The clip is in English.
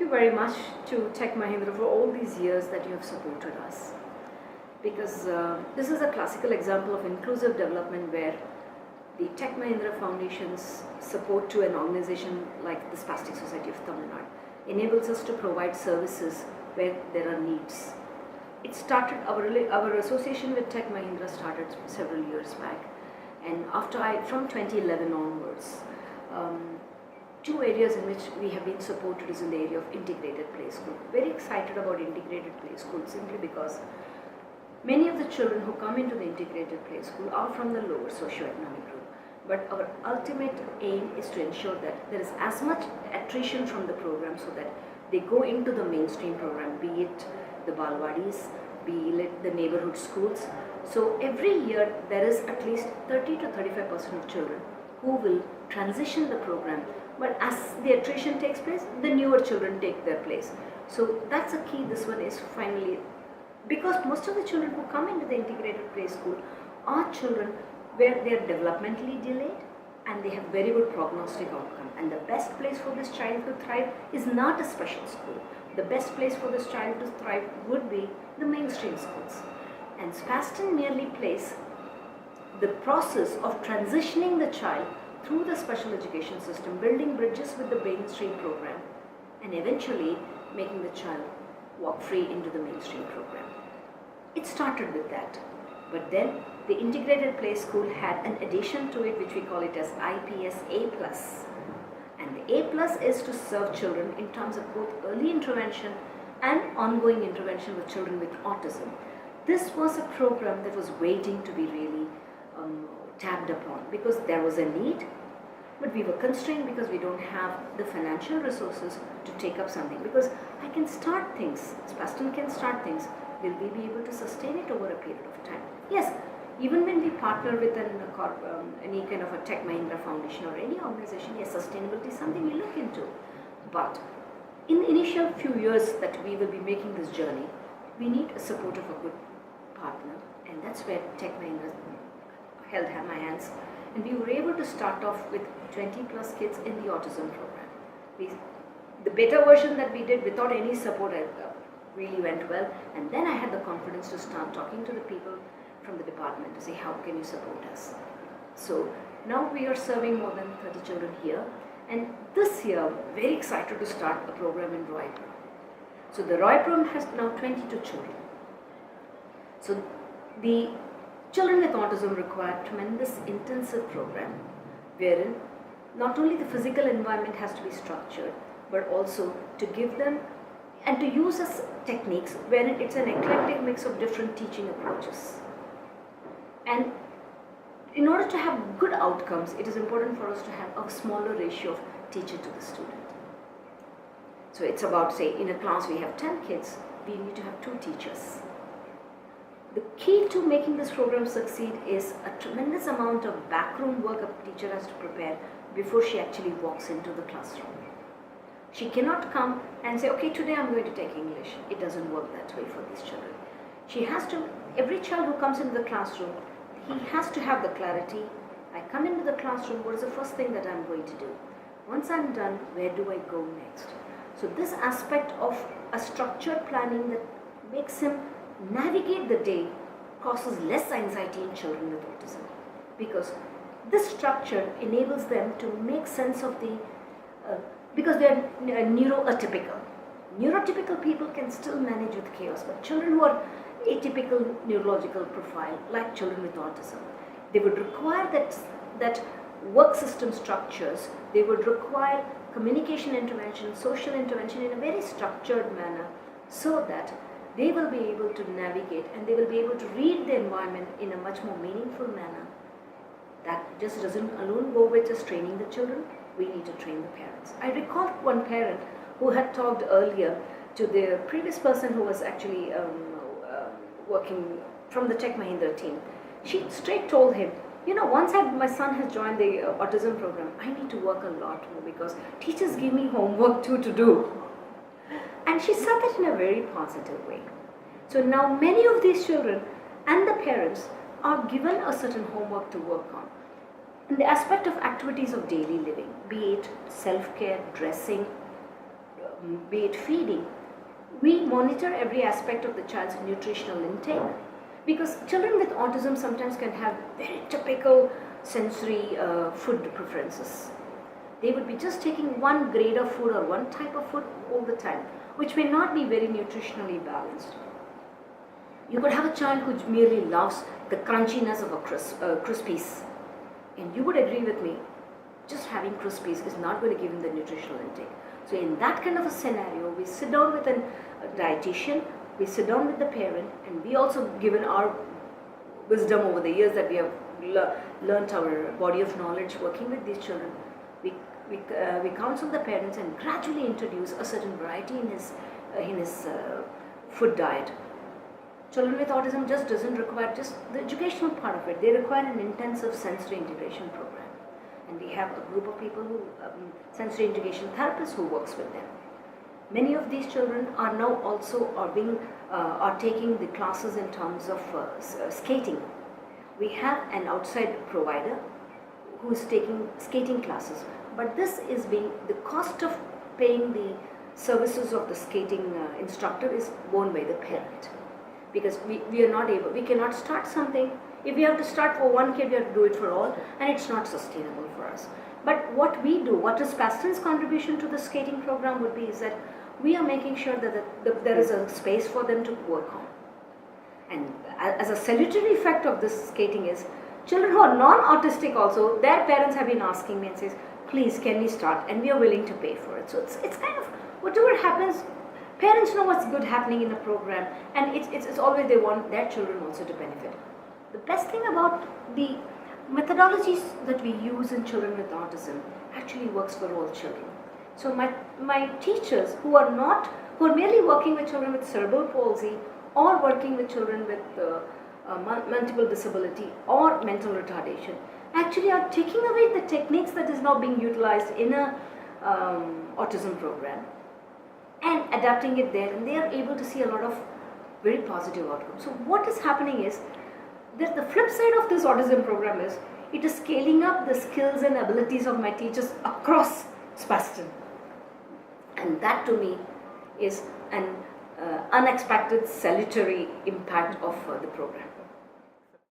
you very much to Tech Mahindra for all these years that you have supported us. Because this is a classical example of inclusive development where the Tech Mahindra Foundation's support to an organization like the Spastic Society of Tamil Nadu enables us to provide services where there are needs. It started, our association with Tech Mahindra started several years back, and from 2011 onwards, two areas in which we have been supported is in the area of integrated play school. Very excited about integrated play school simply because many of the children who come into the integrated play school are from the lower socioeconomic group. But our ultimate aim is to ensure that there is as much attrition from the program so that they go into the mainstream program, be it the Balwadis, be it the neighborhood schools. So every year there is at least 30 to 35% of children who will transition the program. But as the attrition takes place, the newer children take their place. So that's a key. This one is finally, because most of the children who come into the integrated play school are children where they are developmentally delayed and they have very good prognostic outcome. And the best place for this child to thrive is not a special school. The best place for this child to thrive would be the mainstream schools. And SPASTN merely plays the process of transitioning the child through the special education system, building bridges with the mainstream program, and eventually making the child walk free into the mainstream program. It started with that, but then the integrated play school had an addition to it which we call it as IPS A+. And the A+ is to serve children in terms of both early intervention and ongoing intervention with children with autism. This was a program that was waiting to be really tapped upon because there was a need, but we were constrained because we don't have the financial resources to take up something. Because I can start things, SPASTN can start things, will we be able to sustain it over a period of time? Yes, even when we partner with any kind of a Tech Mahindra Foundation or any organization, yes, sustainability is something we look into. But in the initial few years that we will be making this journey, we need a support of a good partner, and that's where Tech Mahindra held my hands, and we were able to start off with 20 plus kids in the autism program. The beta version that we did without any support really went well, and then I had the confidence to start talking to the people from the department to say, how can you support us? So now we are serving more than 30 children here, and this year very excited to start a program in Roypur. So the Roypur has now 22 children. So the children with autism require tremendous intensive program wherein not only the physical environment has to be structured, but also to give them and to use as techniques wherein it's an eclectic mix of different teaching approaches. And in order to have good outcomes, it is important for us to have a smaller ratio of teacher to the student. So it's about, say, in a class we have 10 kids, we need to have 2 teachers. The key to making this program succeed is a tremendous amount of backroom work a teacher has to prepare before she actually walks into the classroom. She cannot come and say, okay, today I'm going to take English. It doesn't work that way for these children. She has to, every child who comes into the classroom, he has to have the clarity. I come into the classroom, what is the first thing that I'm going to do? Once I'm done, where do I go next? So this aspect of a structured planning that makes him navigate the day causes less anxiety in children with autism, because this structure enables them to make sense of the, because they are neuroatypical. Neurotypical people can still manage with chaos, but children who are atypical neurological profile, like children with autism, they would require that work system structures, they would require communication intervention, social intervention in a very structured manner so that they will be able to navigate and they will be able to read the environment in a much more meaningful manner. That just doesn't alone go with just training the children, we need to train the parents. I recall one parent who had talked earlier to the previous person who was actually working from the Tech Mahindra team. She straight told him, you know, once my son has joined the autism program, I need to work a lot more because teachers give me homework too to do. And she said that in a very positive way. So now many of these children and the parents are given a certain homework to work on. In the aspect of activities of daily living, be it self-care, dressing, be it feeding, we monitor every aspect of the child's nutritional intake, because children with autism sometimes can have very typical sensory food preferences. They would be just taking one grade of food or one type of food all the time, which may not be very nutritionally balanced. You could have a child who merely loves the crunchiness of a Crispies, and you would agree with me, just having Crispies is not going to give him the nutritional intake. So in that kind of a scenario, we sit down with a dietitian, we sit down with the parent, and we also, given our wisdom over the years that we have learnt our body of knowledge working with these children, we counsel the parents and gradually introduce a certain variety in his food diet. Children with autism just doesn't require just the educational part of it. They require an intensive sensory integration program. And we have a group of people who, sensory integration therapists who works with them. Many of these children are now also are taking the classes in terms of skating. We have an outside provider who is taking skating classes. But this is the cost of paying the services of the skating instructor is borne by the parent. Because we are not able, we cannot start something. If we have to start for one kid, we have to do it for all, and it's not sustainable for us. But what we do, what is SPASTN's contribution to the skating program would be, is that we are making sure that there is a space for them to work on. And as a salutary effect of this skating is, children who are non-autistic also, their parents have been asking me and says, please, can we start? And we are willing to pay for it. So it's kind of, whatever happens, parents know what's good happening in the program, and it's always they want their children also to benefit. The best thing about the methodologies that we use in children with autism actually works for all children. So my teachers who are merely working with children with cerebral palsy or working with children with multiple disability or mental retardation actually are taking away the techniques that is now being utilized in a autism program and adapting it there, and they are able to see a lot of very positive outcomes. So what is happening is that the flip side of this autism program is it is scaling up the skills and abilities of my teachers across SPASTN, and that to me is an unexpected salutary impact of the program.